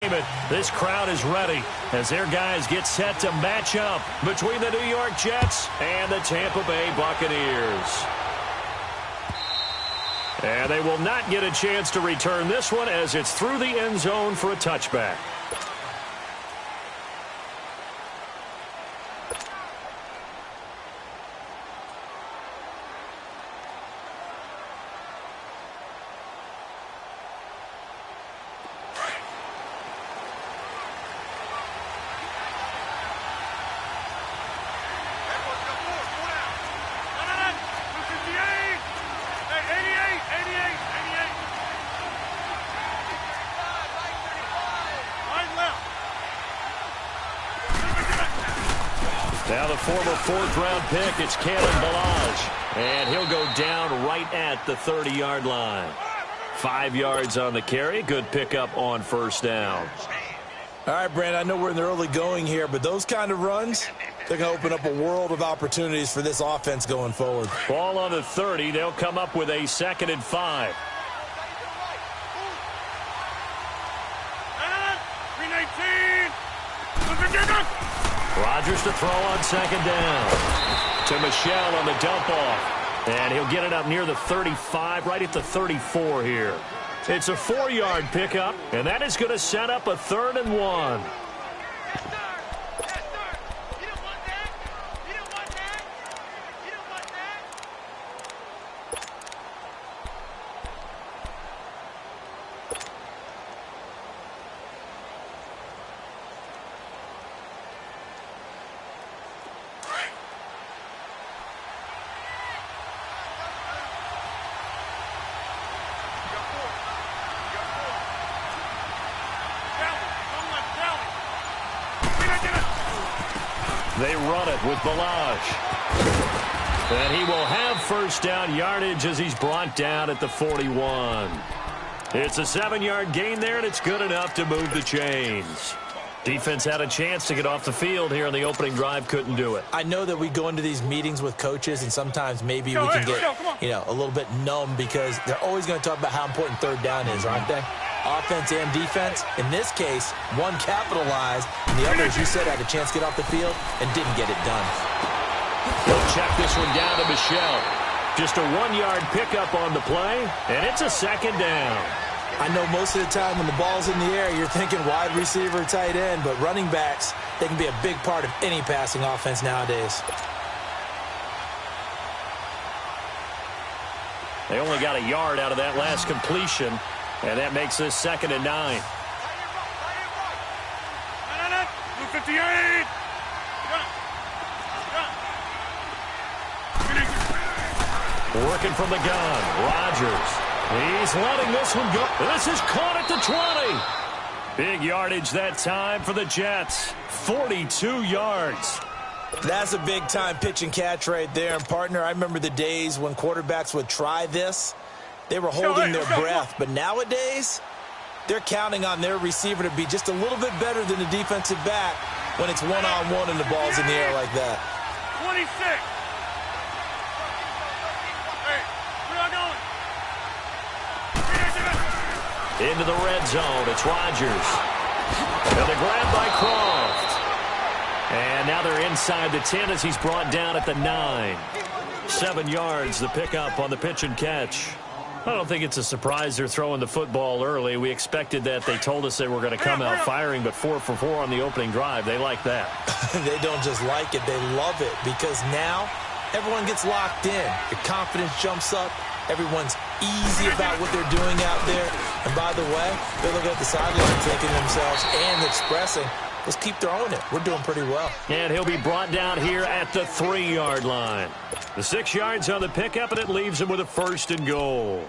entertainment. This crowd is ready as their guys get set to match up between the New York Jets and the Tampa Bay Buccaneers. And they will not get a chance to return this one as it's through the end zone for a touchback. Now the former fourth-round pick, it's Balaj. And he'll go down right at the 30-yard line. 5 yards on the carry. Good pickup on first down. All right, Brandon, I know we're in the early going here, but those kind of runs, they're going to open up a world of opportunities for this offense going forward. Ball on the 30. They'll come up with a 2nd and 5. Rodgers to throw on 2nd down. To Michel on the dump off. And he'll get it up near the 35, right at the 34 here. It's a 4-yard pickup, and that is going to set up a 3rd and 1. They run it with Balaj. And he will have first down yardage as he's brought down at the 41. It's a 7-yard gain there, and it's good enough to move the chains. Defense had a chance to get off the field here on the opening drive, couldn't do it. I know that we go into these meetings with coaches, and sometimes maybe we can get, a little bit numb because they're always going to talk about how important 3rd down is, aren't they? Offense and defense. In this case, one capitalized, and the other, as you said, had a chance to get off the field and didn't get it done. He'll check this one down to Michel. Just a 1-yard pickup on the play, and it's a 2nd down. I know most of the time when the ball's in the air, you're thinking wide receiver, tight end, but running backs, they can be a big part of any passing offense nowadays. They only got a yard out of that last completion, and that makes this 2nd and 9. 58. Working from the gun, Rodgers. He's letting this one go. This is caught at the 20. Big yardage that time for the Jets. 42 yards. That's a big-time pitch and catch right there. And, partner, I remember the days when quarterbacks would try this. They were holding their breath. But nowadays, they're counting on their receiver to be just a little bit better than the defensive back when it's one-on-one and the ball's in the air like that. 26. Hey, where are going? Into the red zone. It's Rodgers. And the grab by Croft. And now they're inside the 10 as he's brought down at the 9. 7 yards, the pickup on the pitch and catch. I don't think it's a surprise they're throwing the football early. We expected that. They told us they were going to come out firing, but 4 for 4 on the opening drive. They like that. They don't just like it, they love it, because now everyone gets locked in. The confidence jumps up. Everyone's easy about what they're doing out there. And by the way, they're looking at the sideline thinking themselves and expressing, let's keep throwing it. We're doing pretty well. And he'll be brought down here at the 3-yard line. The 6 yards on the pickup, and it leaves him with a 1st and goal.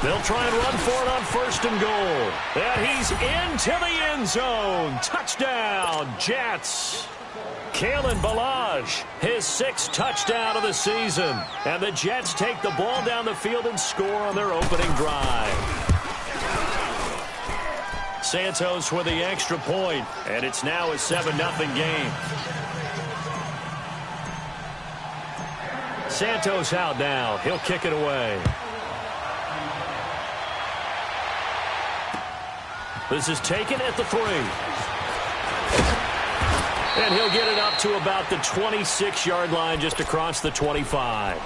They'll try and run for it on 1st and goal. And he's into the end zone. Touchdown, Jets. Balaj, his 6th touchdown of the season. And the Jets take the ball down the field and score on their opening drive. Santos with the extra point, and it's now a 7-0 game. Santos out now. He'll kick it away. This is taken at the 3. And he'll get it up to about the 26-yard line, just across the 25.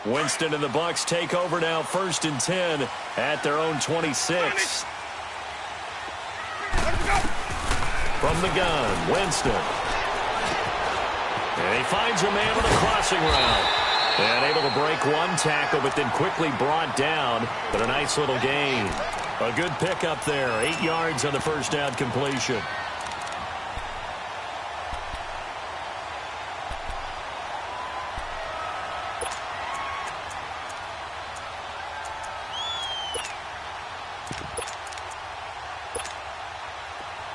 Winston and the Bucs take over now, 1st and 10 at their own 26. From the gun, Winston. And he finds a man with a crossing route. And able to break one tackle, but then quickly brought down. But a nice little gain. A good pickup there. 8 yards on the first down completion.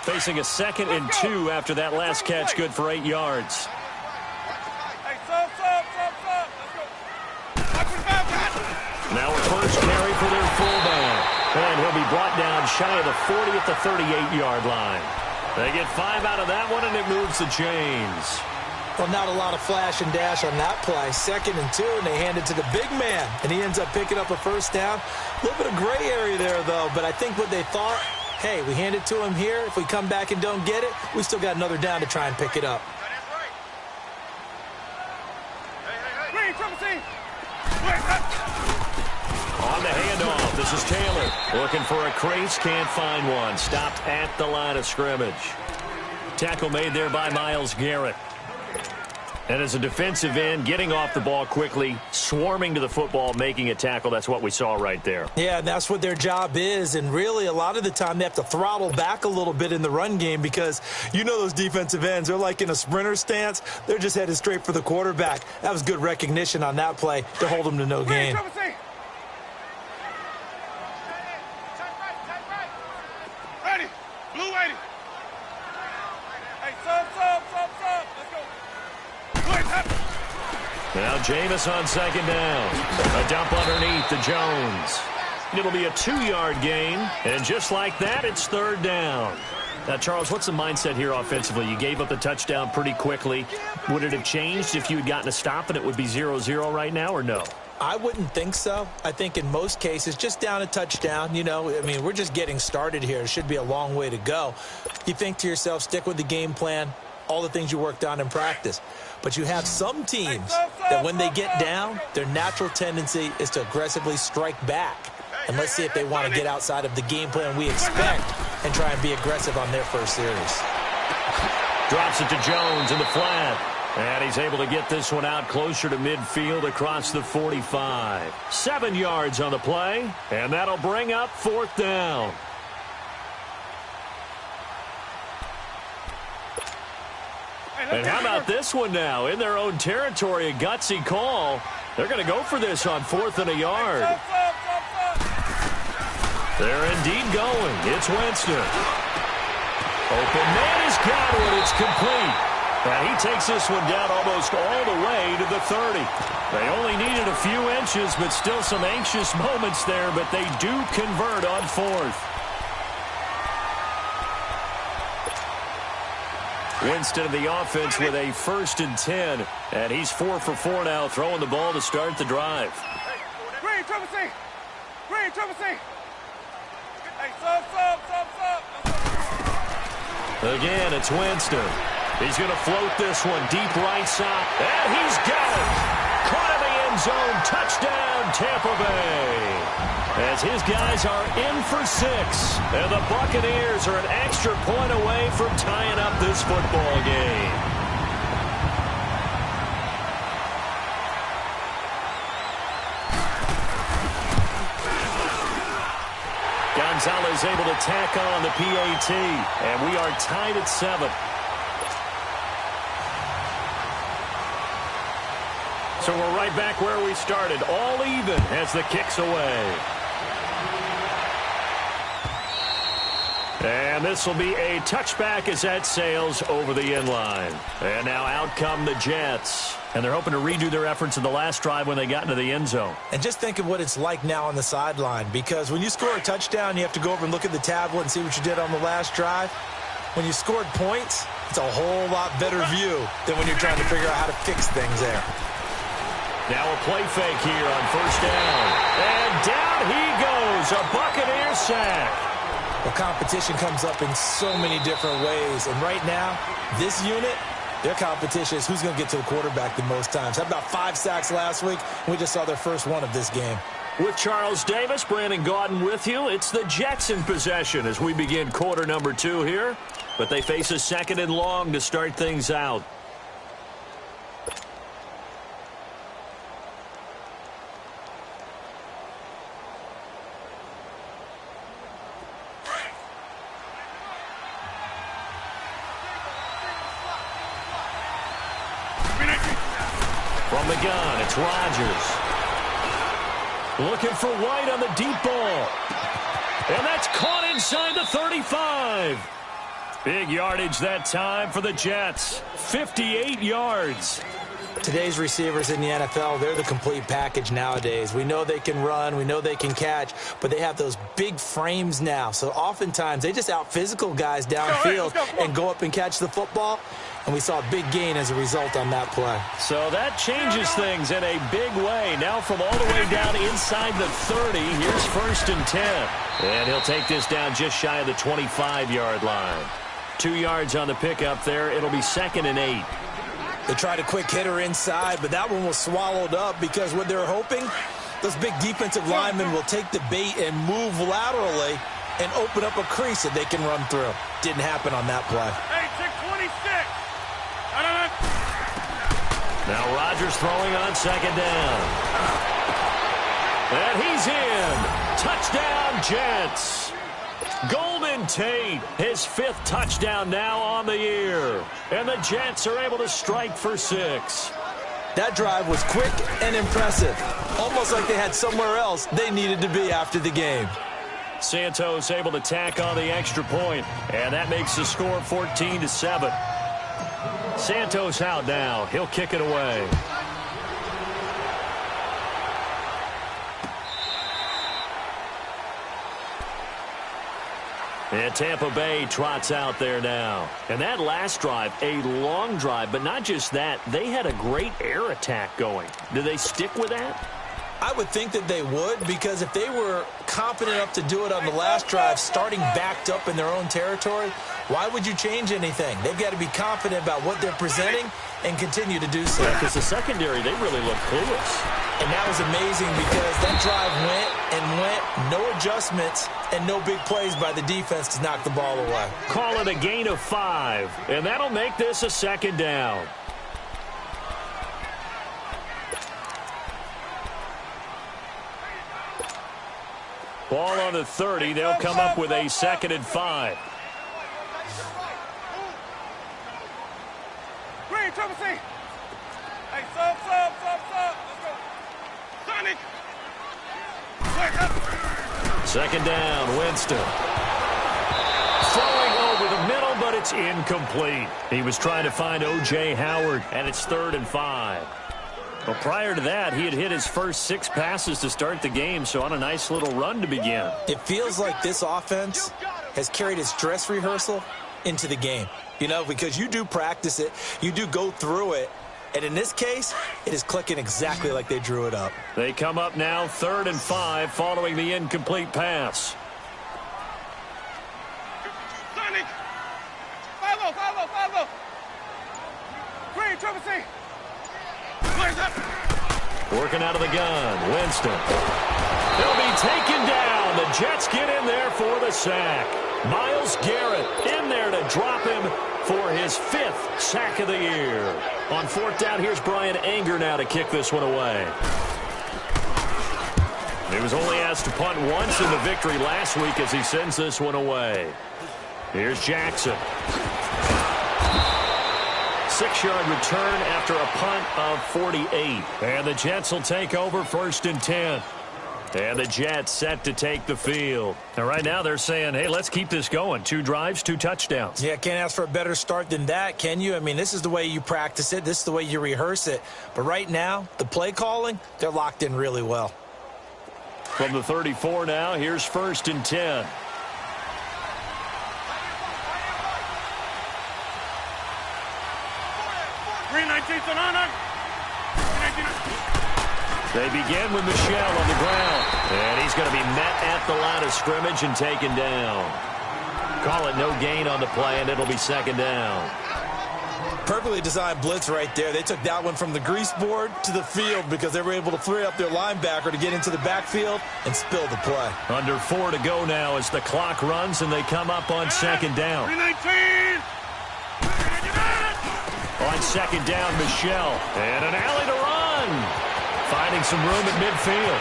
Facing a 2nd and 2 after that last catch, good for 8 yards. Now a first carry for their fullback. And he'll be brought down shy of the 40 at the 38-yard line. They get 5 out of that one, and it moves the chains. Well, not a lot of flash and dash on that play. 2nd and 2, and they hand it to the big man. And he ends up picking up a first down. A little bit of gray area there, though. But I think what they thought, hey, we hand it to him here. If we come back and don't get it, we still got another down to try and pick it up. On the handoff, this is Taylor. Looking for a crease, can't find one. Stopped at the line of scrimmage. Tackle made there by Myles Garrett. And as a defensive end, getting off the ball quickly, swarming to the football, making a tackle. That's what we saw right there. Yeah, and that's what their job is. And really, a lot of the time, they have to throttle back a little bit in the run game because you know those defensive ends, they're like in a sprinter stance. They're just headed straight for the quarterback. That was good recognition on that play to hold them to no gain. Ready. Blue 80. Hey, sub. Let's go. Now Jameis on 2nd down. A dump underneath to Jones. It'll be a 2-yard gain, and just like that, it's 3rd down. Now, Charles, what's the mindset here offensively? You gave up the touchdown pretty quickly. Would it have changed if you had gotten a stop and it would be 0-0 right now, or no? I wouldn't think so. I think in most cases, just down a touchdown, we're just getting started here. It should be a long way to go. You think to yourself, stick with the game plan, all the things you worked on in practice. But you have some teams that when they get down, their natural tendency is to aggressively strike back. And let's see if they want to get outside of the game plan we expect and try and be aggressive on their first series. Drops it to Jones in the flat. And he's able to get this one out closer to midfield across the 45. 7 yards on the play, and that'll bring up 4th down. And how about this one now? In their own territory, a gutsy call. They're going to go for this on 4th and a yard. They're indeed going. It's Winston. Open man has got it. It's complete. And he takes this one down almost all the way to the 30. They only needed a few inches, but still some anxious moments there, but they do convert on 4th. Winston of the offense with a 1st and 10. And he's 4 for 4 now, throwing the ball to start the drive. Green, triple C. Hey, sub. Again, it's Winston. He's going to float this one deep right side. And he's got it. Caught in the end zone. Touchdown, Tampa Bay. As his guys are in for 6. And the Buccaneers are an extra point away from tying up this football game. Gonzalez able to tack on the PAT. And we are tied at 7. So we're right back where we started, all even as the kick's away. And this will be a touchback as that sails over the inline. And now out come the Jets. And they're hoping to redo their efforts in the last drive when they got into the end zone. And just think of what it's like now on the sideline, because when you score a touchdown, you have to go over and look at the tablet and see what you did on the last drive. When you scored points, it's a whole lot better view than when you're trying to figure out how to fix things there. Now a play fake here on first down. And down he goes, a Buccaneer sack. Well, competition comes up in so many different ways. And right now, this unit, their competition is who's going to get to the quarterback the most times. How about 5 sacks last week? We just saw their first one of this game. With Charles Davis, Brandon Gaudin with you. It's the Jets in possession as we begin quarter number 2 here. But they face a 2nd and long to start things out. From the gun, it's Rodgers. Looking for White on the deep ball. And that's caught inside the 35. Big yardage that time for the Jets. 58 yards. Today's receivers in the NFL, they're the complete package nowadays. We know they can run, we know they can catch, but they have those big frames now. So oftentimes they just out-physical guys downfield and go up and catch the football. And we saw a big gain as a result on that play. So that changes things in a big way. Now from all the way down inside the 30, here's 1st and 10. And he'll take this down just shy of the 25-yard line. 2 yards on the pickup there. It'll be 2nd and 8. They tried a quick hitter inside, but that one was swallowed up because what they're hoping, those big defensive linemen will take the bait and move laterally and open up a crease that they can run through. Didn't happen on that play. Hey, 626. Now Rodgers throwing on 2nd down. And he's in. Touchdown, Jets. Golden Tate, his 5th touchdown now on the year. And the Jets are able to strike for 6. That drive was quick and impressive. Almost like they had somewhere else they needed to be after the game. Santos able to tack on the extra point, and that makes the score 14-7. Santos out now. He'll kick it away. And Tampa Bay trots out there now. And that last drive, a long drive, but not just that. They had a great air attack going. Do they stick with that? I would think that they would, because if they were confident enough to do it on the last drive, starting backed up in their own territory, why would you change anything? They've got to be confident about what they're presenting and continue to do so. Because the secondary, they really look clueless. And that was amazing because that drive went, no adjustments, and no big plays by the defense to knock the ball away. Call it a gain of 5, and that'll make this a 2nd down. Ball on the 30. They'll come up with a 2nd and 5. Green, Triple C. Hey, sub. Let's go. Sonic. Wake up. 2nd down, Winston. Throwing over the middle, but it's incomplete. He was trying to find O.J. Howard, and it's 3rd and 5. Well, prior to that, he had hit his first 6 passes to start the game, so on a nice little run to begin. It feels like this offense has carried its dress rehearsal into the game. You know, because you do practice it, you do go through it, and in this case, it is clicking exactly like they drew it up. They come up now 3rd and 5 following the incomplete pass. Sonic. 5-0. Green, Triple C. Working out of the gun, Winston. They'll be taken down. The Jets get in there for the sack. Myles Garrett in there to drop him for his 5th sack of the year. On 4th down, here's Brian Anger now to kick this one away. He was only asked to punt once in the victory last week as he sends this one away. Here's Jackson. 6 6-yard return after a punt of 48. And the Jets will take over 1st and 10. And the Jets set to take the field. And right now they're saying, hey, let's keep this going. 2 drives, 2 touchdowns. Yeah, can't ask for a better start than that, can you? I mean, this is the way you practice it. This is the way you rehearse it. But right now, the play calling, they're locked in really well. From the 34 now, here's 1st and 10. They begin with Michelle on the ground. And he's going to be met at the line of scrimmage and taken down. Call it no gain on the play, and it'll be 2nd down. Perfectly designed blitz right there. They took that one from the grease board to the field because they were able to free up their linebacker to get into the backfield and spill the play. Under 4 to go now as the clock runs, and they come up on 2nd down. 319. On 2nd down, Michelle. And an alley to run. Finding some room at midfield.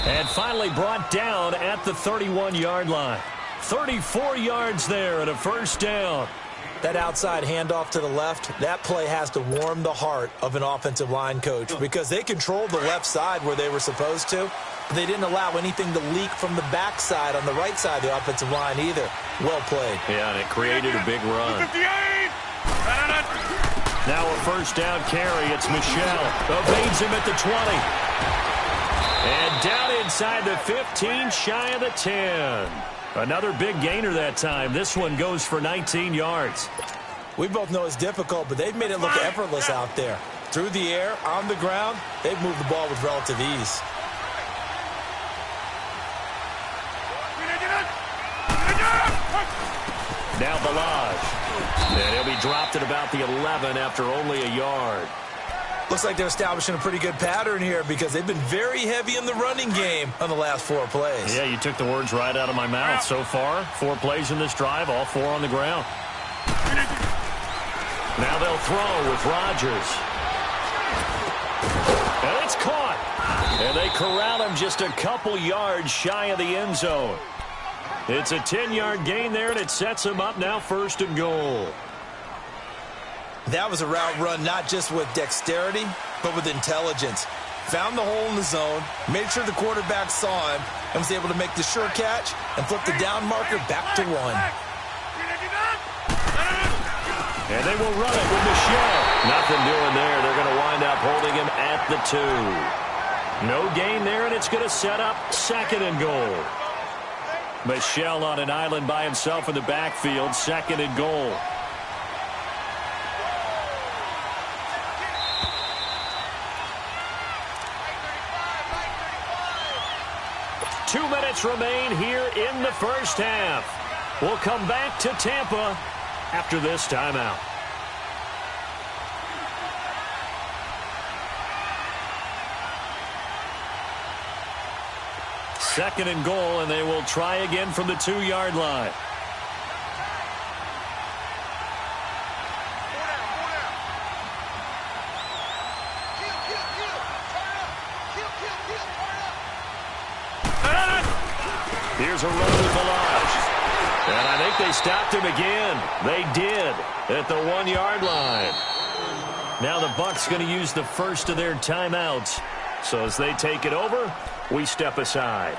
And finally brought down at the 31-yard line. 34 yards there and a 1st down. That outside handoff to the left, that play has to warm the heart of an offensive line coach because they controlled the left side where they were supposed to, but they didn't allow anything to leak from the backside on the right side of the offensive line either. Well played. Yeah, and it created a big run. 58. Now a 1st down carry. It's Michelle. Evades him at the 20. And down inside the 15, shy of the 10. Another big gainer that time. This one goes for 19 yards. We both know it's difficult, but they've made it look effortless out there. Through the air, on the ground, they've moved the ball with relative ease. Now Balaj. And he'll be dropped at about the 11 after only a yard. Looks like they're establishing a pretty good pattern here because they've been very heavy in the running game on the last 4 plays. Yeah, you took the words right out of my mouth. So far, 4 plays in this drive, all 4 on the ground. Now they'll throw with Rodgers. And it's caught. And they corral him just a couple yards shy of the end zone. It's a 10-yard gain there, and it sets him up now 1st and goal. That was a route run not just with dexterity, but with intelligence. Found the hole in the zone, made sure the quarterback saw him, and was able to make the sure catch and flip the down marker back to 1. And they will run it with Michelle. Nothing doing there. They're going to wind up holding him at the 2. No gain there, and it's going to set up 2nd and goal. Michelle on an island by himself in the backfield, 2nd and goal. Two minutes remain here in the 1st half. We'll come back to Tampa after this timeout. Second and goal, and they will try again from the 2-yard line. Here's a run with Balaj. And I think they stopped him again. They did at the 1-yard line. Now the Bucs going to use the first of their timeouts. So as they take it over, we step aside.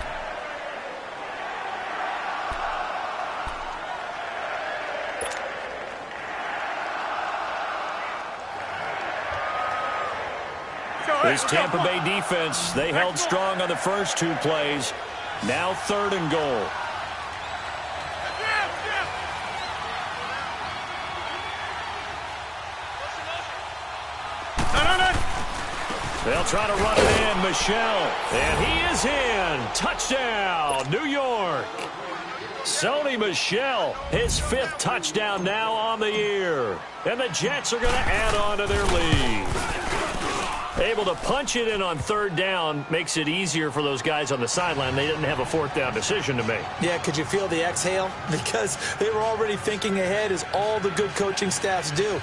This Tampa Bay defense, they held strong on the first 2 plays. Now 3rd and goal. They'll try to run it in, Michelle. And he is in. Touchdown, New York. Sony Michel, his 5th touchdown now on the year. And the Jets are going to add on to their lead. Able to punch it in on 3rd down makes it easier for those guys on the sideline. They didn't have a 4th down decision to make. Yeah, could you feel the exhale? Because they were already thinking ahead, as all the good coaching staffs do.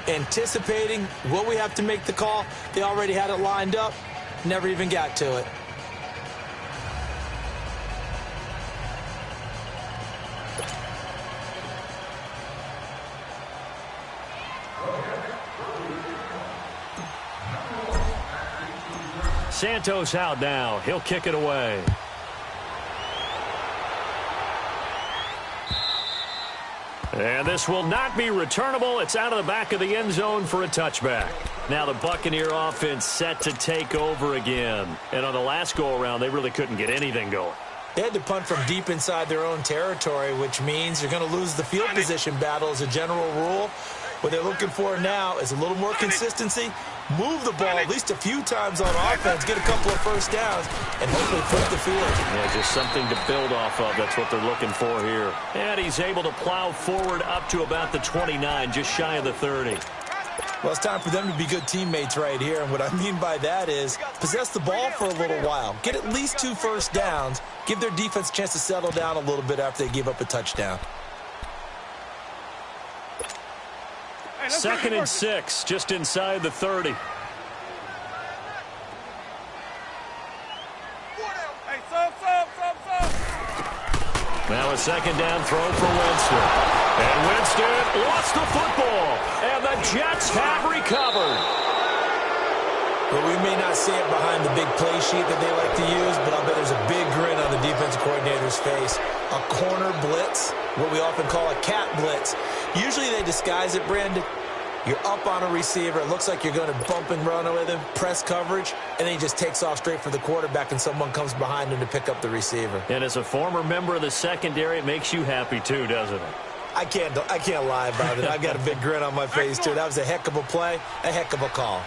Anticipating what we have to make the call. They already had it lined up. Never even got to it. Santos out now. He'll kick it away. And this will not be returnable. It's out of the back of the end zone for a touchback. Now the Buccaneer offense set to take over again. And on the last go-around, they really couldn't get anything going. They had to punt from deep inside their own territory, which means you're going to lose the field position battle as a general rule. What they're looking for now is a little more consistency, move the ball at least a few times on offense, get a couple of first downs, and hopefully flip the field. Yeah, just something to build off of. That's what they're looking for here. And he's able to plow forward up to about the 29, just shy of the 30. Well, it's time for them to be good teammates right here, and what I mean by that is possess the ball for a little while, get at least 2 first downs, give their defense a chance to settle down a little bit after they give up a touchdown. 2nd and 6, just inside the 30. Now a 2nd down throw for Winston. And Winston lost the football. And the Jets have recovered. Well, we may not see it behind the big play sheet that they like to use, but I'll bet there's a big grin on the defensive coordinator's face. A corner blitz, what we often call a cat blitz. Usually they disguise it, Brandon. You're up on a receiver. It looks like you're going to bump and run with him, press coverage, and then he just takes off straight for the quarterback, and someone comes behind him to pick up the receiver. And as a former member of the secondary, it makes you happy too, doesn't it? I can't lie about it. I've got a big grin on my face, too. That was a heck of a play, a heck of a call.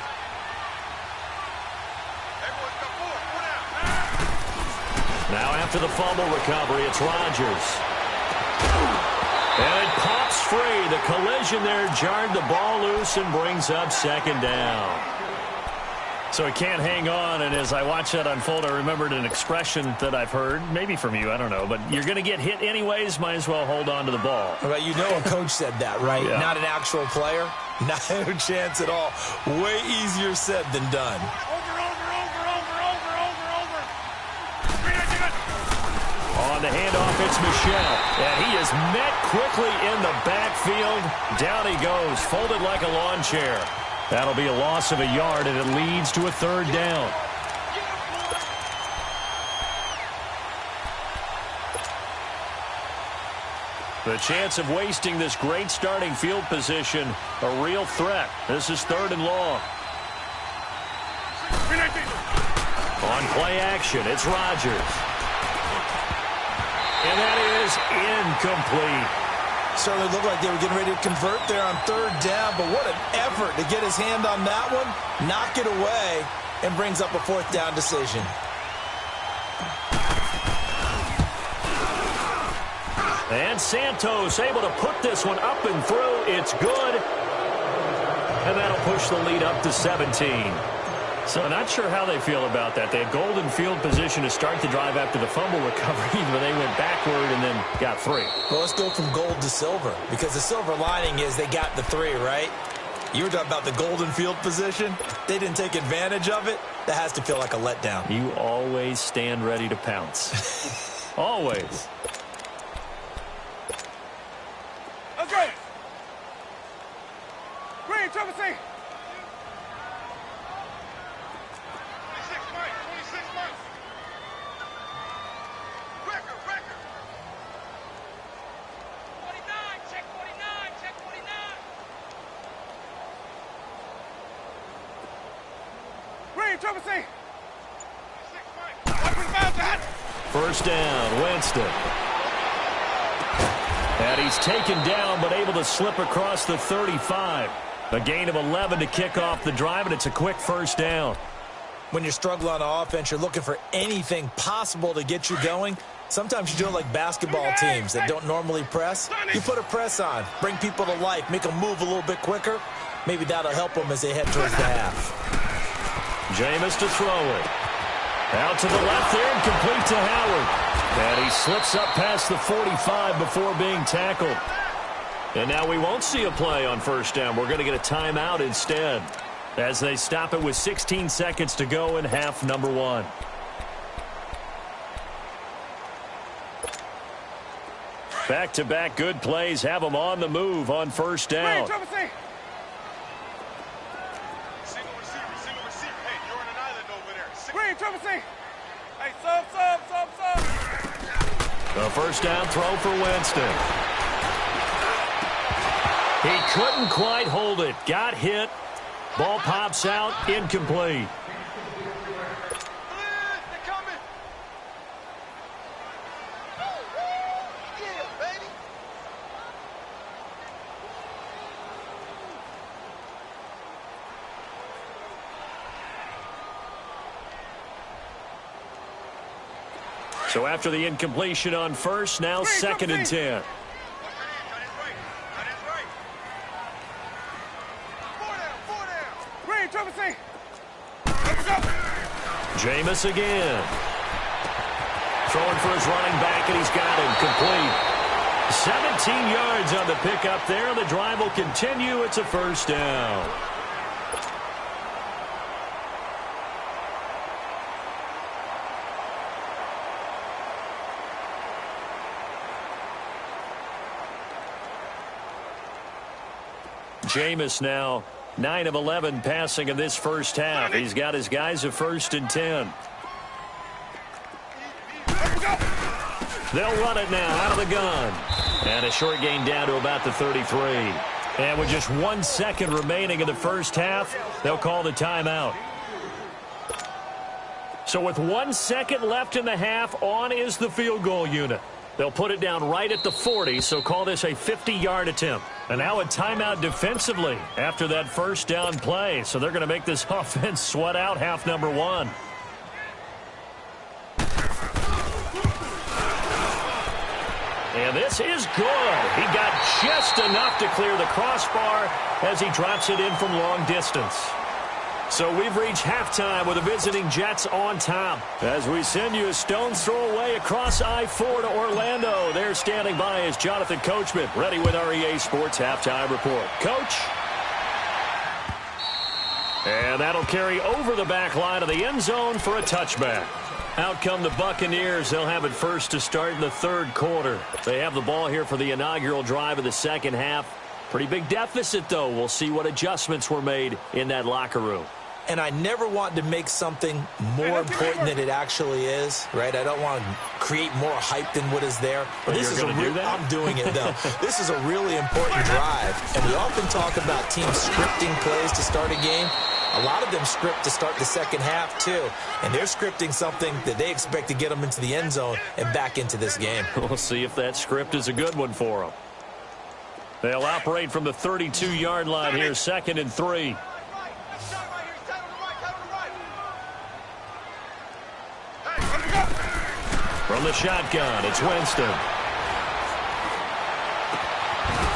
Now after the fumble recovery, it's Rodgers. And it pops free. The collision there jarred the ball loose and brings up 2nd down. So he can't hang on, and as I watch that unfold, I remembered an expression that I've heard, maybe from you, I don't know, but you're going to get hit anyways, might as well hold on to the ball. Well, you know a coach said that, right? Yeah. Not an actual player. Not a chance at all. Way easier said than done. On the handoff, it's Michel. And he is met quickly in the backfield. Down he goes, folded like a lawn chair. That'll be a loss of a yard, and it leads to a 3rd down. The chance of wasting this great starting field position, a real threat. This is 3rd and long. On play action, it's Rodgers. And that is incomplete. Certainly looked like they were getting ready to convert there on 3rd down, but what an effort to get his hand on that one, knock it away, and brings up a 4th down decision. And Santos able to put this one up and through. It's good. And that'll push the lead up to 17. So not sure how they feel about that. They had golden field position to start the drive after the fumble recovery, but they went backward and then got 3. Well, let's go from gold to silver, because the silver lining is they got the 3, right? You were talking about the golden field position. They didn't take advantage of it. That has to feel like a letdown. You always stand ready to pounce. Always. Let's go. Green, trouble C. 26 Mike. Record. 49, check 49. Green, trouble C. 26 Mike. Up and bounce that. 1st down, Winston. And he's taken down, but able to slip across the 35. A gain of 11 to kick off the drive, and it's a quick 1st down. When you're struggling on offense, you're looking for anything possible to get you going. Sometimes you do it like basketball teams that don't normally press. You put a press on, bring people to life, make them move a little bit quicker. Maybe that'll help them as they head towards the half. Jameis to throw it. Out to the left there and complete to Howard. And he slips up past the 45 before being tackled. And now we won't see a play on 1st down. We're going to get a timeout instead, as they stop it with 16 seconds to go in half number 1. Back-to-back good plays have them on the move on 1st down. Single receiver. Hey, you're on an island over there. Green, triple C. Hey, sub. A first down throw for Winston. He couldn't quite hold it. Got hit. Ball pops out. Incomplete. So after the incompletion on first, now second and 10. Jameis again. Throwing for his running back, and he's got him complete. 17 yards on the pickup there. The drive will continue. It's a first down. Jameis now 9 of 11 passing in this first half. He's got his guys a first and 10. They'll run it now out of the gun. And a short gain down to about the 33. And with just 1 second remaining in the first half, they'll call the timeout. So with 1 second left in the half, on is the field goal unit. They'll put it down right at the 40, so call this a 50-yard attempt. And now a timeout defensively after that first down play. So they're going to make this offense sweat out half number 1. And this is good. He got just enough to clear the crossbar as he drops it in from long distance. So we've reached halftime with the visiting Jets on top. As we send you a stone's throw away across I-4 to Orlando. There standing by is Jonathan Coachman, ready with our EA Sports Halftime Report. Coach. And that'll carry over the back line of the end zone for a touchback. Out come the Buccaneers. They'll have it first to start in the third quarter. They have the ball here for the inaugural drive of the second half. Pretty big deficit, though. We'll see what adjustments were made in that locker room. And I never want to make something more important than it actually is, right? I don't want to create more hype than what is there. But this is I'm doing it, though. This is a really important drive. And we often talk about teams scripting plays to start a game. A lot of them script to start the second half, too. And they're scripting something that they expect to get them into the end zone and back into this game. We'll see if that script is a good one for them. They'll operate from the 32-yard line here, 2nd and 3. From the shotgun, it's Winston.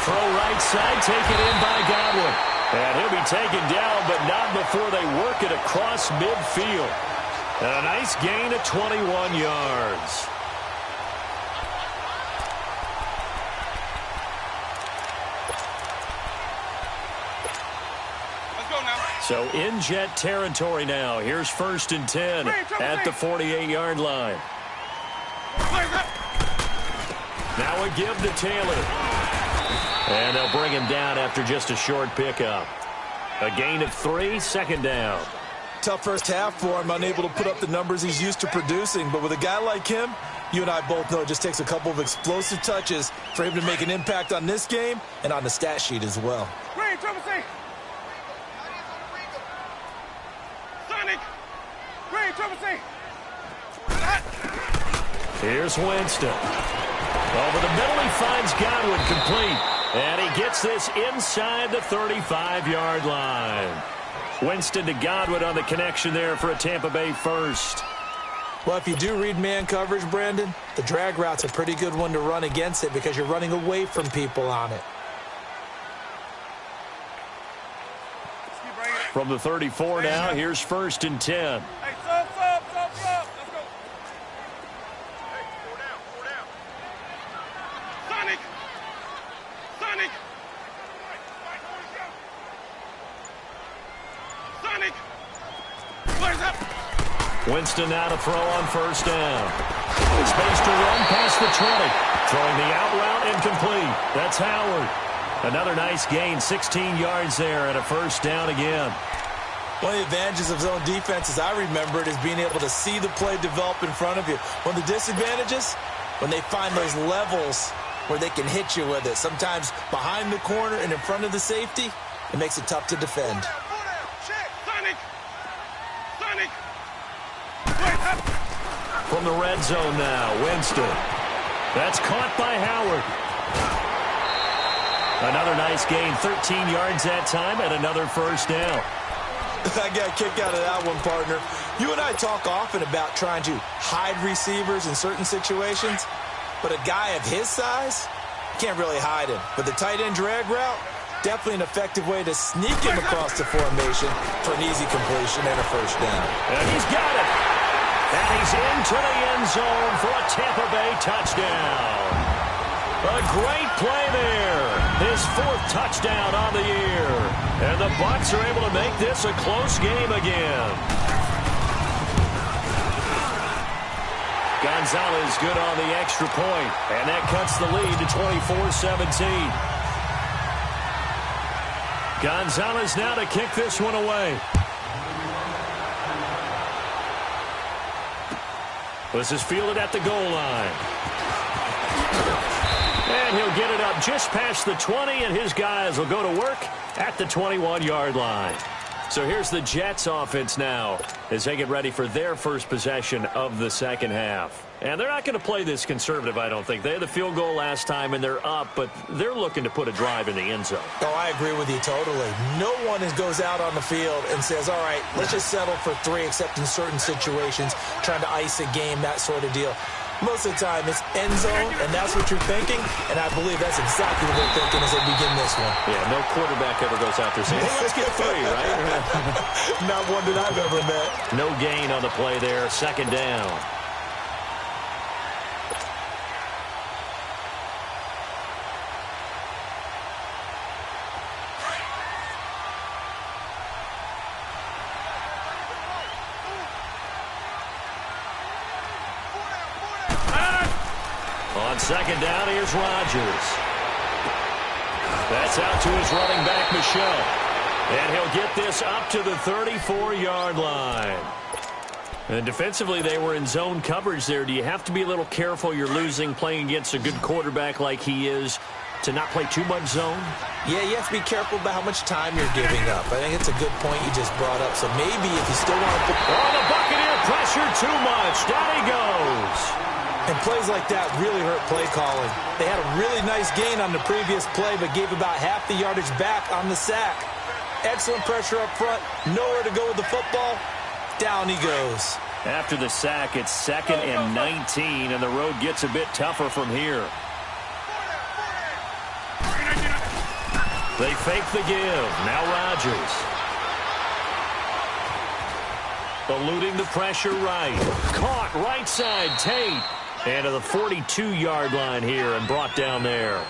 Throw right side, taken in by Godwin. And he'll be taken down, but not before they work it across midfield. And a nice gain of 21 yards. So in Jet territory now. Here's 1st and 10 at the 48-yard line. Now a give to Taylor. And they'll bring him down after just a short pickup. A gain of 3, 2nd down. Tough first half for him, unable to put up the numbers he's used to producing. But with a guy like him, you and I both know it just takes a couple of explosive touches for him to make an impact on this game and on the stat sheet as well. Green, triple C. Sonic. Green, triple C. Here's Winston. Over the middle, he finds Godwin complete. And he gets this inside the 35-yard line. Winston to Godwin on the connection there for a Tampa Bay first. Well, if you do read man coverage, Brandon, the drag route's a pretty good one to run against it because you're running away from people on it. From the 34 now, here's 1st and 10. Hey, sub. Let's go. Hey, four down. Sonic. Where's up? Winston now to throw on 1st down. Space to run past the 20. Throwing the out route incomplete. That's Howard. Another nice gain, 16 yards there and a 1st down again. One of the advantages of zone defense, as I remember it, is being able to see the play develop in front of you. One of the disadvantages, when they find those levels where they can hit you with it. Sometimes behind the corner and in front of the safety, it makes it tough to defend. From the red zone now, Winston. That's caught by Howard. Another nice gain, 13 yards that time, and another first down. I got a kick out of that one, partner. You and I talk often about trying to hide receivers in certain situations, but a guy of his size, can't really hide him. But the tight end drag route, definitely an effective way to sneak him across the formation for an easy completion and a first down. And he's got it. And he's into the end zone for a Tampa Bay touchdown. A great play there. His 4th touchdown on the year. And the Bucs are able to make this a close game again. Gonzalez good on the extra point. And that cuts the lead to 24-17. Gonzalez now to kick this one away. This is fielded at the goal line. And he'll get it up just past the 20, and his guys will go to work at the 21-yard line. So here's the Jets offense now as they get ready for their first possession of the second half. And they're not going to play this conservative, I don't think. They had the field goal last time, and they're up, but they're looking to put a drive in the end zone. Oh, I agree with you totally. No one goes out on the field and says, all right, let's just settle for 3, except in certain situations, trying to ice a game, that sort of deal. Most of the time, it's end zone, and that's what you're thinking, and I believe that's exactly what they're thinking as they begin this one. Yeah, no quarterback ever goes out there saying, hey, let's get 3, right? Not one that I've ever met. No gain on the play there, second down. On second down, here's Rodgers. That's out to his running back, Michelle. And he'll get this up to the 34-yard line. And defensively, they were in zone coverage there. Do you have to be a little careful? You're losing, playing against a good quarterback like he is, to not play too much zone? Yeah, you have to be careful about how much time you're giving up. I think it's a good point you just brought up. So maybe if you still want to put... Oh, the Buccaneer pressure too much. Down he goes. And plays like that really hurt play calling. They had a really nice gain on the previous play, but gave about half the yardage back on the sack. Excellent pressure up front. Nowhere to go with the football. Down he goes. After the sack, it's 2nd and 19, and the road gets a bit tougher from here. They fake the give. Now Rodgers. Eluding the pressure right. Caught right side, Tate. And to the 42-yard line here and brought down there.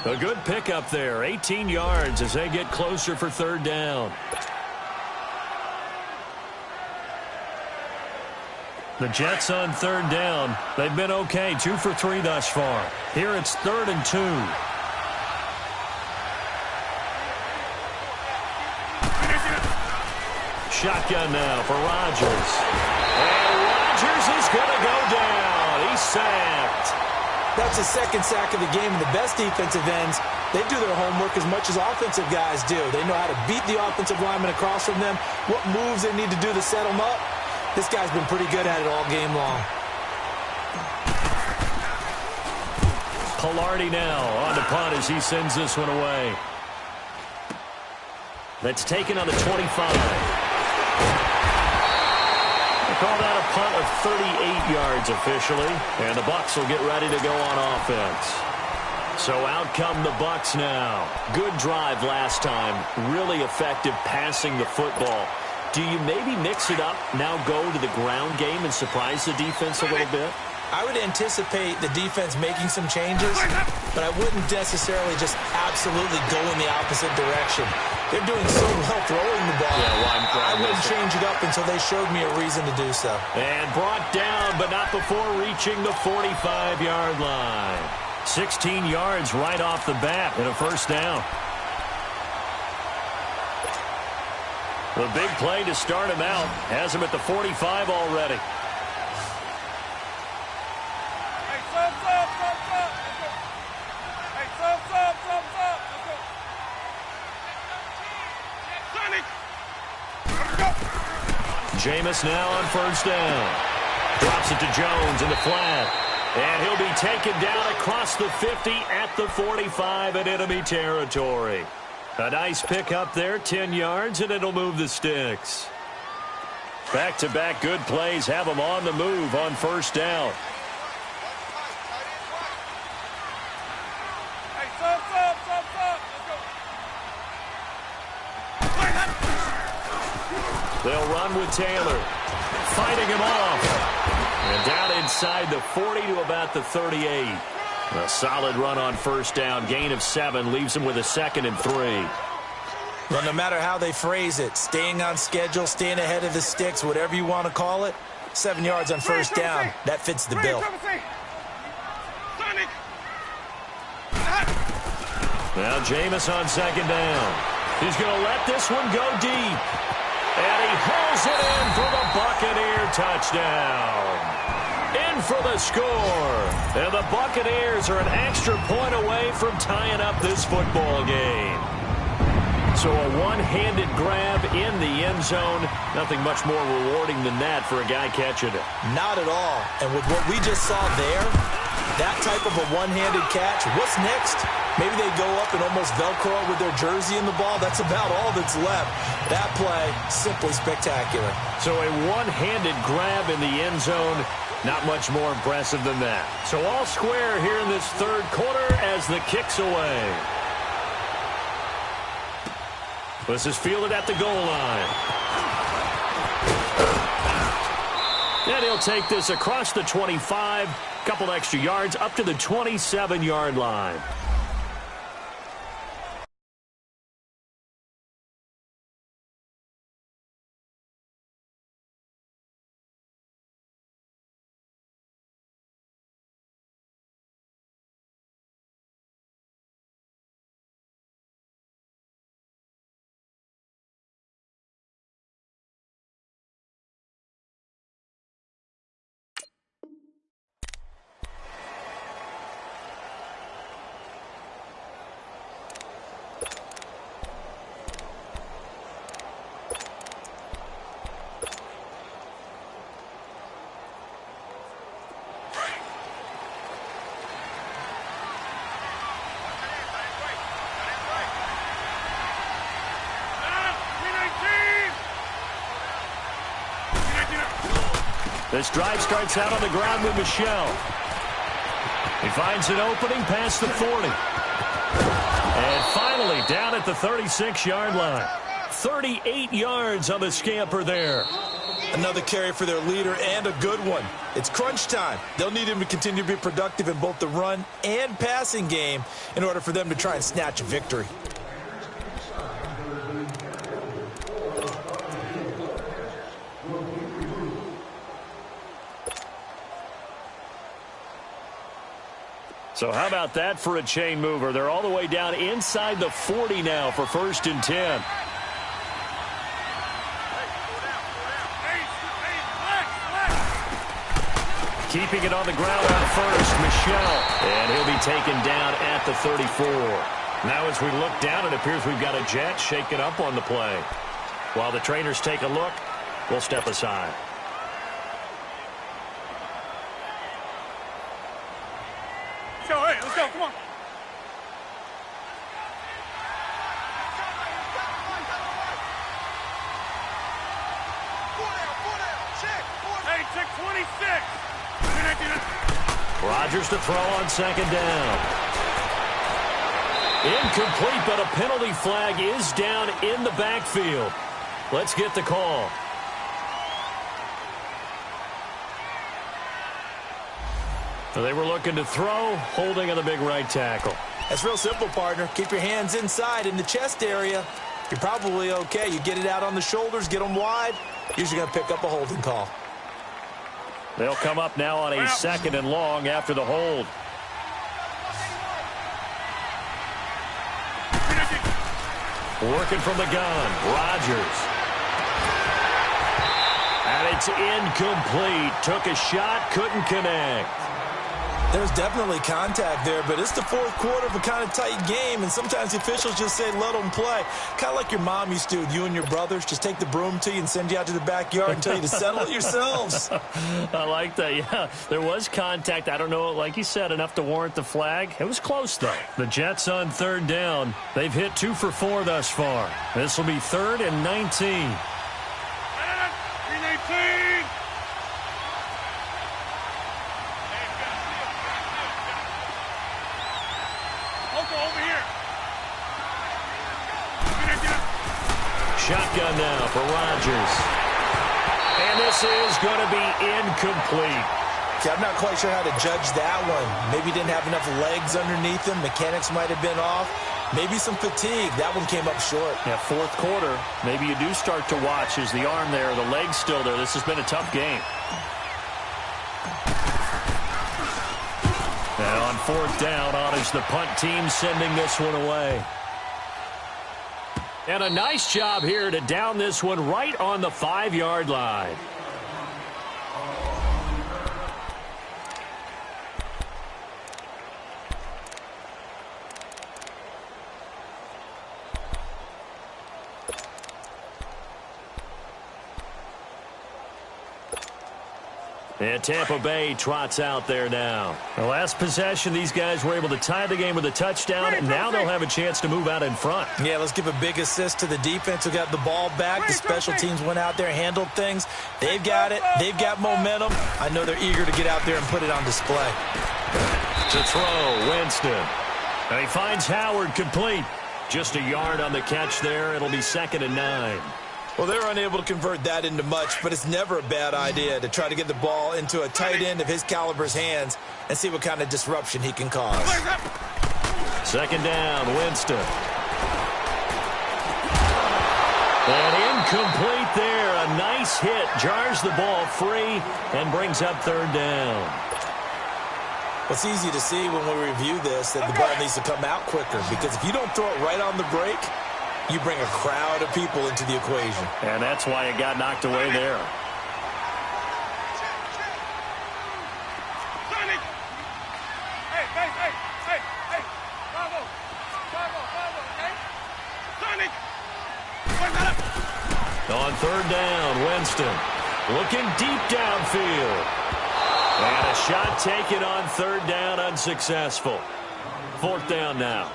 A good pickup there. 18 yards as they get closer for third down. The Jets on third down. They've been okay. 2 for 3 thus far. Here it's 3rd and 2. Shotgun now for Rodgers. And Rodgers is going to go down. He's sacked. That's the 2nd sack of the game, and the best defensive ends, they do their homework as much as offensive guys do. They know how to beat the offensive lineman across from them, what moves they need to do to set them up. This guy's been pretty good at it all game long. Pilardi now on the punt as he sends this one away. That's taken on the 25. Call that a punt of 38 yards officially, and the Bucs will get ready to go on offense. So out come the Bucs now. Good drive last time. Really effective passing the football. Do you maybe mix it up, now go to the ground game and surprise the defense a little bit? I would anticipate the defense making some changes, but I wouldn't necessarily just absolutely go in the opposite direction. They're doing so well throwing the ball. Yeah, I wouldn't change it up until they showed me a reason to do so. And brought down, but not before reaching the 45-yard line. 16 yards right off the bat and a first down. The big play to start him out has him at the 45 already. Hey, subs up. Let's go. Hey, subs up. Let's go. Sonic. Let's go. Jameis now on first down. Drops it to Jones in the flat. And he'll be taken down across the 50 at the 45 in enemy territory. A nice pick up there, 10 yards, and it'll move the sticks. Back-to-back good plays have them on the move on first down. Hey, subs up. Let's go. They'll run with Taylor, fighting him off. And down inside the 40 to about the 38. A solid run on first down. Gain of 7 leaves him with a 2nd and 3. Well, no matter how they phrase it, staying on schedule, staying ahead of the sticks, whatever you want to call it, 7 yards on first down, that fits the bill. Now Jameis on second down. He's going to let this one go deep. And he hauls it in for the Buccaneer touchdown. In for the score. And the Buccaneers are an extra point away from tying up this football game. So a one-handed grab in the end zone. Nothing much more rewarding than that for a guy catching it. Not at all. And with what we just saw there, that type of a one-handed catch, what's next? Maybe they go up and almost Velcro with their jersey in the ball. That's about all that's left. That play, simply spectacular. So a one-handed grab in the end zone. Not much more impressive than that. So all square here in this third quarter as the kick's away. This is fielded at the goal line. And he'll take this across the 25. Couple extra yards up to the 27-yard line. This drive starts out on the ground with Michel. He finds an opening past the 40. And finally down at the 36-yard line. 38 yards on the scamper there. Another carry for their leader and a good one. It's crunch time. They'll need him to continue to be productive in both the run and passing game in order for them to try and snatch a victory. So how about that for a chain mover? They're all the way down inside the 40 now for 1st and 10. Keeping it on the ground on first, Michel. And he'll be taken down at the 34. Now as we look down, it appears we've got a jet shaken up on the play. While the trainers take a look, we'll step aside. So, hey, let's go, come on. Hey, check 26. Rodgers to throw on second down. Incomplete, but a penalty flag is down in the backfield. Let's get the call. They were looking to throw, holding on the big right tackle. That's real simple, partner. Keep your hands inside in the chest area. You're probably okay. You get it out on the shoulders, get them wide. Usually going to pick up a holding call. They'll come up now on a 2nd and long after the hold. Working from the gun, Rodgers. It's incomplete. Took a shot, couldn't connect. There's definitely contact there, but it's the fourth quarter of a kind of tight game, and sometimes the officials just say, let them play. Kind of like your mom used to with you and your brothers. Just take the broom to you and send you out to the backyard and tell you to settle it yourselves. I like that, yeah. There was contact. I don't know, like you said, enough to warrant the flag. It was close, though. The Jets on third down. They've hit 2 for 4 thus far. This will be 3rd and 19. 319. Over here. Shotgun now for Rodgers. And this is going to be incomplete. Okay, I'm not quite sure how to judge that one. Maybe didn't have enough legs underneath him. Mechanics might have been off. Maybe some fatigue. That one came up short. Yeah, fourth quarter. Maybe you do start to watch. Is the arm there, the leg's still there? This has been a tough game. And on fourth down, honors the punt team, sending this one away. And a nice job here to down this one right on the 5-yard line. And Tampa Bay trots out there now. The last possession, these guys were able to tie the game with a touchdown, and now they'll have a chance to move out in front. Yeah, let's give a big assist to the defense who got the ball back. The special teams went out there, handled things. They've got it. They've got momentum. I know they're eager to get out there and put it on display. To throw, Winston. And he finds Howard complete. Just a yard on the catch there. It'll be 2nd and 9. Well, they're unable to convert that into much, but it's never a bad idea to try to get the ball into a tight end of his caliber's hands and see what kind of disruption he can cause. 2nd down, Winston. And incomplete there. A nice hit. Jars the ball free and brings up 3rd down. Well, it's easy to see when we review this that the ball needs to come out quicker, because if you don't throw it right on the break, you bring a crowd of people into the equation. And that's why it got knocked away there. On 3rd down, Winston looking deep downfield. And a shot taken on 3rd down, unsuccessful. 4th down now.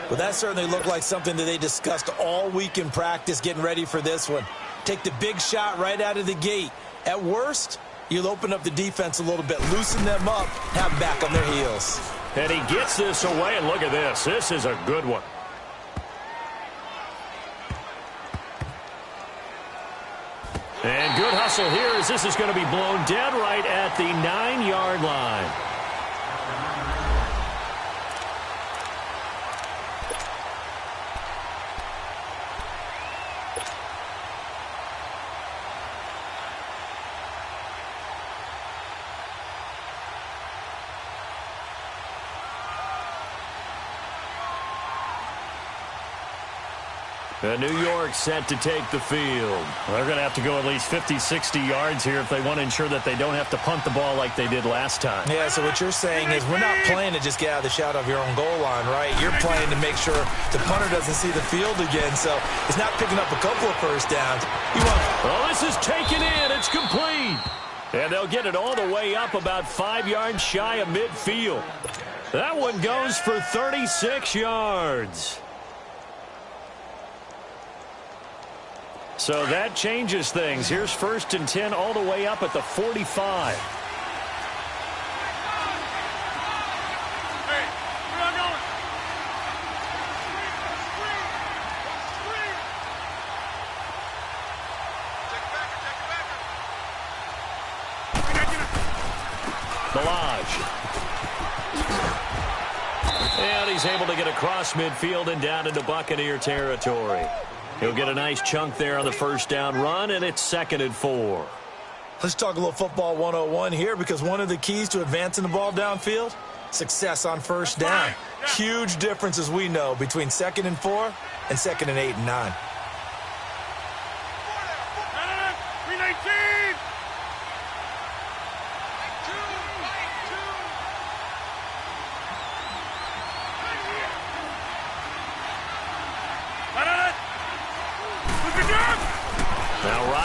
Well, that certainly looked like something that they discussed all week in practice getting ready for this one. Take the big shot right out of the gate. At worst, you'll open up the defense a little bit, loosen them up, have them back on their heels. And he gets this away, and look at this. This is a good one. And good hustle here as this is going to be blown dead right at the 9-yard line. New York set to take the field. They're going to have to go at least 50, 60 yards here if they want to ensure that they don't have to punt the ball like they did last time. Yeah, so what you're saying is we're not playing to just get out of the shadow of your own goal line, right? You're playing to make sure the punter doesn't see the field again, so it's not picking up a couple of first downs. Well, this is taken in. It's complete. And they'll get it all the way up about 5 yards shy of midfield. That one goes for 36 yards. So that changes things. Here's 1st and 10 all the way up at the 45. Hey, where am I going? Balaj. And he's able to get across midfield and down into Buccaneer territory. He'll get a nice chunk there on the 1st down run, and it's 2nd and 4. Let's talk a little football 101 here, because one of the keys to advancing the ball downfield, success on 1st down. Huge difference, as we know, between 2nd and 4 and 2nd and 8 and 9. 319.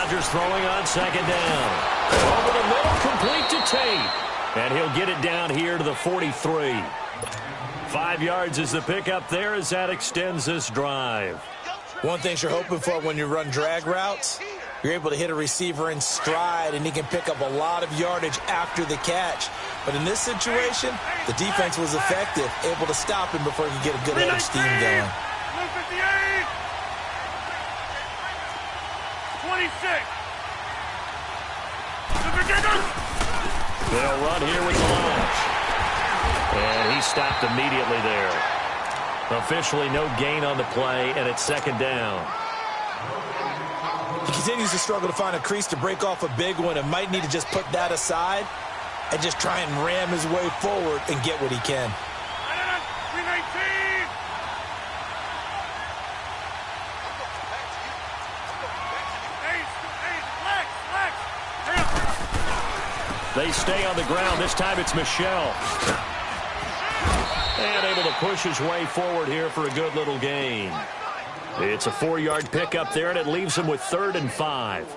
Rodgers throwing on second down. Over the middle, complete to Tate. And he'll get it down here to the 43. 5 yards is the pickup there as that extends this drive. One thing you're hoping for when you run drag routes, you're able to hit a receiver in stride, and he can pick up a lot of yardage after the catch. But in this situation, the defense was effective, able to stop him before he could get a good head of steam going. 26. They'll run here with the launch. And he stopped immediately there. Officially no gain on the play, and it's second down. He continues to struggle to find a crease to break off a big one and might need to just put that aside and just try and ram his way forward and get what he can. 319. They stay on the ground. This time it's Michel. And able to push his way forward here for a good little gain. It's a 4-yard pickup there, and it leaves him with 3rd and 5.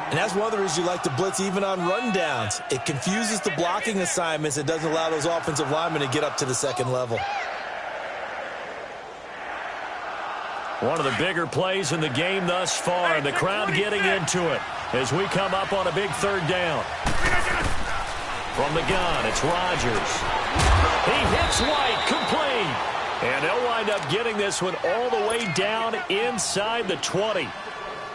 And that's one of the reasons you like to blitz even on rundowns. It confuses the blocking assignments. It doesn't allow those offensive linemen to get up to the second level. One of the bigger plays in the game thus far, and the crowd getting into it as we come up on a big 3rd down. From the gun, it's Rodgers. He hits White, complete. And they'll wind up getting this one all the way down inside the 20.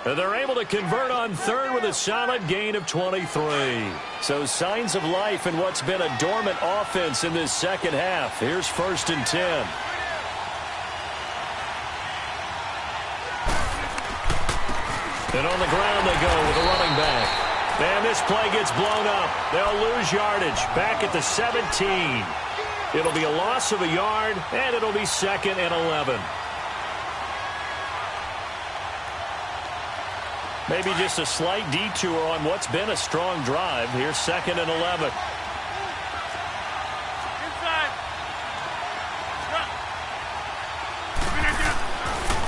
And they're able to convert on 3rd with a solid gain of 23. So signs of life in what's been a dormant offense in this second half. Here's 1st and 10. And on the ground they go with a running back. And this play gets blown up. They'll lose yardage back at the 17. It'll be a loss of a yard, and it'll be 2nd and 11. Maybe just a slight detour on what's been a strong drive. Here's 2nd and 11. Inside.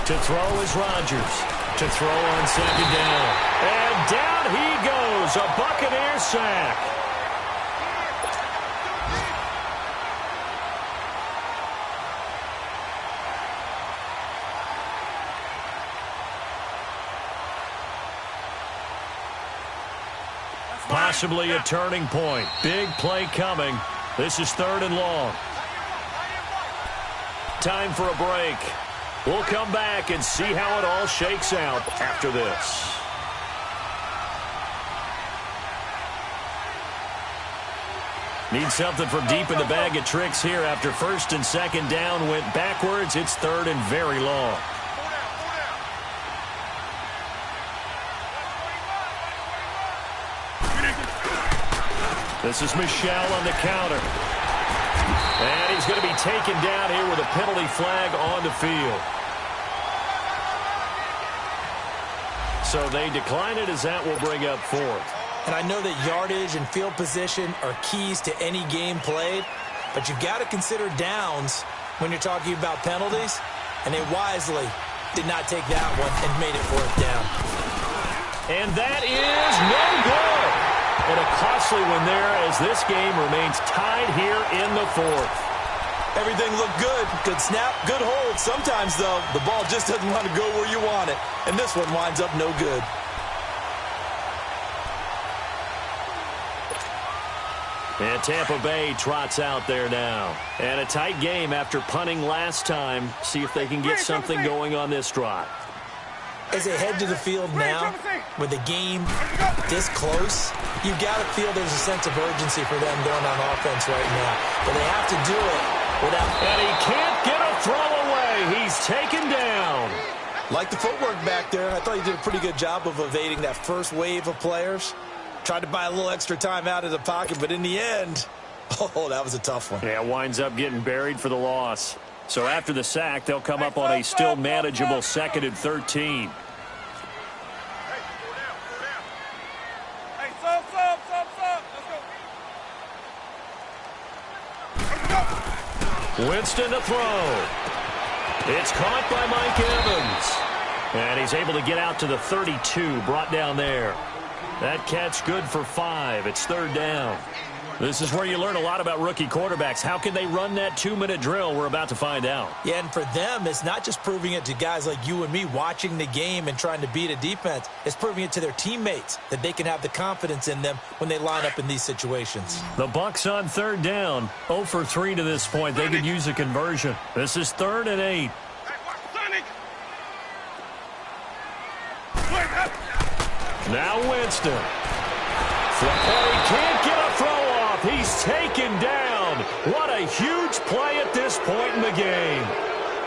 To throw is Rodgers. To throw on second down. And down he goes. A Buccaneer sack. Possibly a turning point. Big play coming. This is 3rd and long. Time for a break. We'll come back and see how it all shakes out after this. Need something from deep in the bag of tricks here after 1st and 2nd down went backwards. It's 3rd and very long. This is Michel on the counter. And he's going to be taken down here with a penalty flag on the field. So they decline it as that will bring up 4th. And I know that yardage and field position are keys to any game played, but you've got to consider downs when you're talking about penalties, and they wisely did not take that one and made it 4th down. And that is no good. And a costly one there as this game remains tied here in the 4th. Everything looked good. Good snap, good hold. Sometimes, though, the ball just doesn't want to go where you want it. And this one winds up no good. And Tampa Bay trots out there now. And a tight game after punting last time. See if they can get something going on this drive. As they head to the field now, with the game this close, you've got to feel there's a sense of urgency for them going on offense right now. But they have to do it without... And he can't get a throw away. He's taken down. Like the footwork back there, I thought he did a pretty good job of evading that first wave of players. Tried to buy a little extra time out of the pocket, but in the end, oh, that was a tough one. Yeah, winds up getting buried for the loss. So after the sack, they'll come up on a still manageable 2nd and 13. Hey, stop. Let's go. Winston to throw. It's caught by Mike Evans. And he's able to get out to the 32, brought down there. That catch good for 5. It's 3rd down. This is where you learn a lot about rookie quarterbacks. How can they run that 2-minute drill? We're about to find out. Yeah, and for them, it's not just proving it to guys like you and me watching the game and trying to beat a defense. It's proving it to their teammates that they can have the confidence in them when they line up in these situations. The Bucs on 3rd down. 0 for 3 to this point. They could use a conversion. This is 3rd and 8. Now Winston. He can't get a throw off. He's taken down. What a huge play at this point in the game.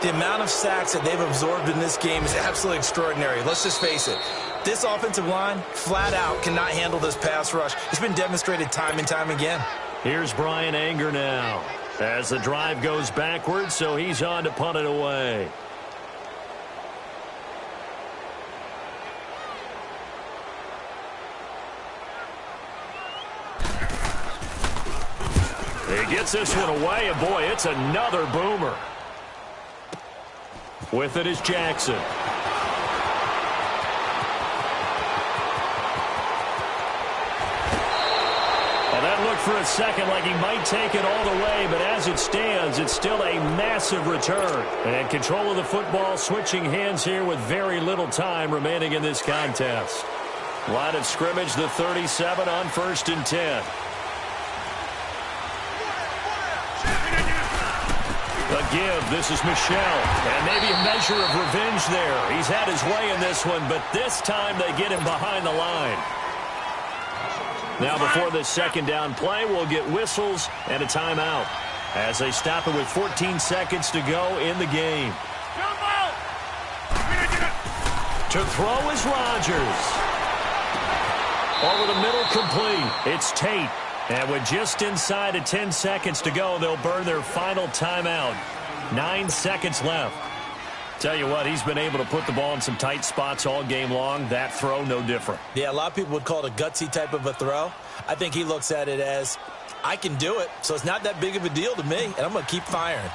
The amount of sacks that they've absorbed in this game is absolutely extraordinary. Let's just face it. This offensive line, flat out, cannot handle this pass rush. It's been demonstrated time and time again. Here's Brian Anger now as the drive goes backwards, so he's on to punt it away. He gets this one away, and boy, it's another boomer. With it is Jackson. Well, that looked for a second like he might take it all the way, but as it stands, it's still a massive return. And control of the football switching hands here with very little time remaining in this contest. Line of scrimmage, the 37 on 1st and 10. A give, this is Michelle, and maybe a measure of revenge there. He's had his way in this one, but this time they get him behind the line. Now before this 2nd down play, we'll get whistles and a timeout as they stop it with 14 seconds to go in the game. To throw is Rodgers. Over the middle, complete. It's Tate. And with just inside of 10 seconds to go, they'll burn their final timeout. 9 seconds left. Tell you what, he's been able to put the ball in some tight spots all game long. That throw, no different. Yeah, a lot of people would call it a gutsy type of a throw. I think he looks at it as, I can do it, so it's not that big of a deal to me, and I'm going to keep firing.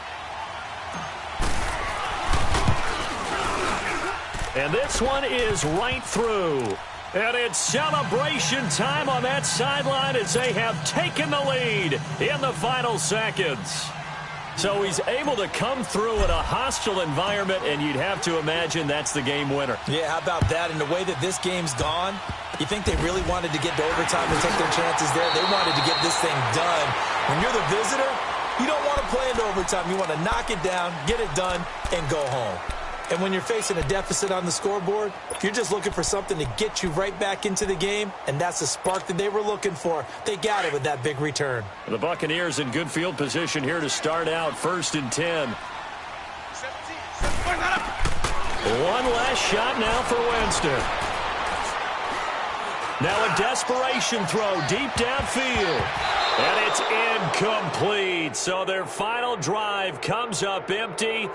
And this one is right through. And it's celebration time on that sideline as they have taken the lead in the final seconds. So he's able to come through in a hostile environment, and you'd have to imagine that's the game winner. Yeah, how about that? And the way that this game's gone, you think they really wanted to get to overtime and take their chances there? They wanted to get this thing done. When you're the visitor, you don't want to play into overtime. You want to knock it down, get it done, and go home. And when you're facing a deficit on the scoreboard, you're just looking for something to get you right back into the game, and that's the spark that they were looking for. They got it with that big return. The Buccaneers in good field position here to start out 1st and 10. One last shot now for Winston. Now a desperation throw deep downfield. And it's incomplete. So their final drive comes up empty.